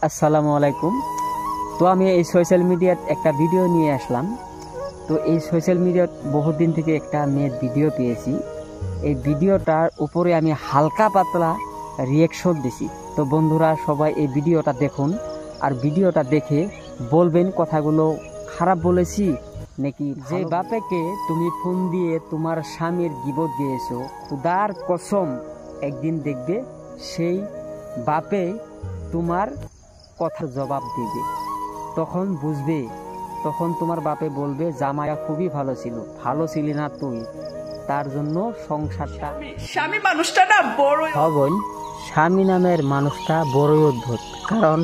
আসসালামু আলাইকুম। তো আমি এই সোশ্যাল মিডিয়াত একটা ভিডিও নিয়ে আসলাম। তো এই সোশ্যাল মিডিয়াত বহুদিন থেকে একটা মেয়ের ভিডিও পেয়েছি। এই ভিডিওটার উপরে আমি হালকা পাতলা রিয়াকশন দিছি। তো বন্ধুরা সবাই এই ভিডিওটা দেখুন, আর ভিডিওটা দেখে বলবেন কথাগুলো খারাপ বলেছি নাকি। যে বাপেকে তুমি ফোন দিয়ে তোমার স্বামীর গিবত দিয়েছো, খুদার কসম একদিন দেখবে সেই বাপে তোমার কথা জবাব দিবে। তখন বুঝবে, তখন তোমার বাপে বলবে জামাইয়া খুবই ভালো ছিল, ভালো ছিলি না তুই, তার জন্য সংসারটা। স্বামী মানুষটা না বড় হবন, স্বামী নামের মানুষটা বড়ই অদ্ভুত। কারণ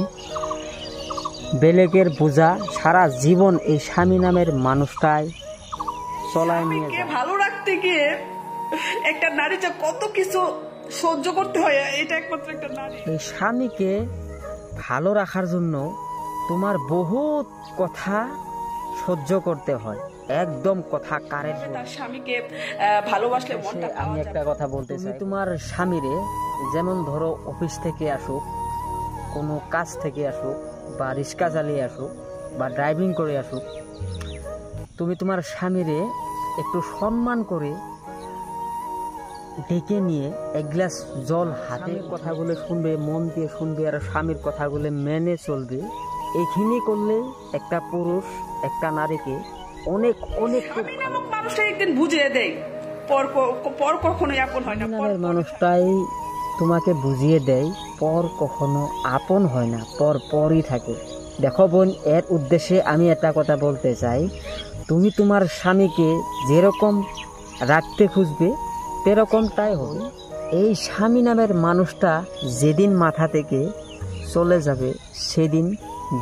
বেলেগের বোঝা সারা জীবন এই স্বামী নামের মানুষটাই চলায় নিয়ে যায়। ভালো রাখতে গিয়ে একটা নারী যে কত কিছু সহ্য করতে হয়, এটা একমাত্র একটা নারী। এই স্বামীকে ভালো রাখার জন্য তোমার বহুত কথা সহ্য করতে হয়, একদম কথা কারেন্ট। তার স্বামীকে ভালোবাসলে মনটা আমি একটা কথা বলতে চাই, তোমার স্বামীরে যেমন ধরো অফিস থেকে আসুক, কোনো কাজ থেকে আসুক, বা রিক্সা চালিয়ে আসুক, বা ড্রাইভিং করে আসুক, তুমি তোমার স্বামীরে একটু সম্মান করে ডেকে নিয়ে এক গ্লাস জল হাতে, কথাগুলো শুনবে, মন দিয়ে শুনবে, আর স্বামীর কথাগুলো মেনে চলবে। এইখানে করলে একটা পুরুষ একটা নারীকে অনেক অনেক মানুষটা একদিন বুঝিয়ে দেয়, পর কখনো আপন হয় না। পরের মানুষটাই তোমাকে বুঝিয়ে দেয় পর কখনো আপন হয় না, পর পরই থাকে। দেখো বোন, এর উদ্দেশ্যে আমি একটা কথা বলতে চাই, তুমি তোমার স্বামীকে যেরকম রাখতে খুঁজবে সেরকমটাই হবে। এই স্বামী নামের মানুষটা যেদিন মাথা থেকে চলে যাবে সেদিন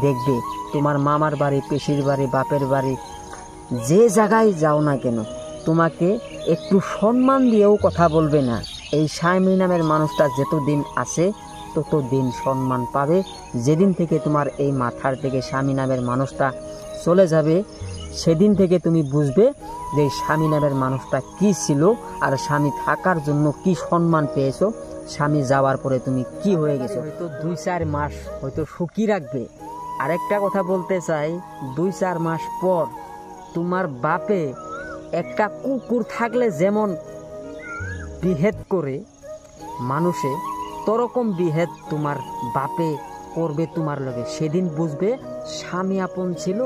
দেখবে তোমার মামার বাড়ি, পেশির বাড়ি, বাপের বাড়ি, যে জায়গায় যাও না কেন তোমাকে একটু সম্মান দিয়েও কথা বলবে না। এই স্বামী নামের মানুষটা যতদিন আছে ততদিন সম্মান পাবে। যেদিন থেকে তোমার এই মাথার থেকে স্বামী নামের মানুষটা চলে যাবে সেদিন থেকে তুমি বুঝবে যে স্বামী নামের মানুষটা কি ছিল, আর স্বামী থাকার জন্য কি সম্মান পেয়েছো, স্বামী যাওয়ার পরে তুমি কি হয়ে গেছো। হয়তো 2-4 মাস হয়তো সুখী রাখবে। আরেকটা কথা বলতে চাই, 2-4 মাস পর তোমার বাপে একটা কুকুর থাকলে যেমন বিহেদ করে মানুষে, তরকম বিহেদ তোমার বাপে করবে তোমার লগে। সেদিন বুঝবে স্বামী আপন ছিল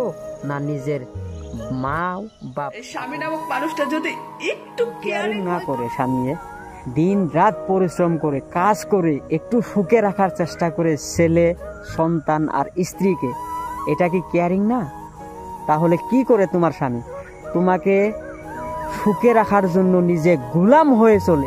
না নিজের মা বাপ। স্বামী নামক মানুষটা যদি একটু কেয়ারিং না করে, স্বামী দিন রাত পরিশ্রম করে কাজ করে একটু সুখে রাখার চেষ্টা করে ছেলে সন্তান আর স্ত্রীকে, এটা কি কেয়ারিং না? তাহলে কি করে তোমার স্বামী? তোমাকে সুখে রাখার জন্য নিজে গোলাম হয়ে চলে।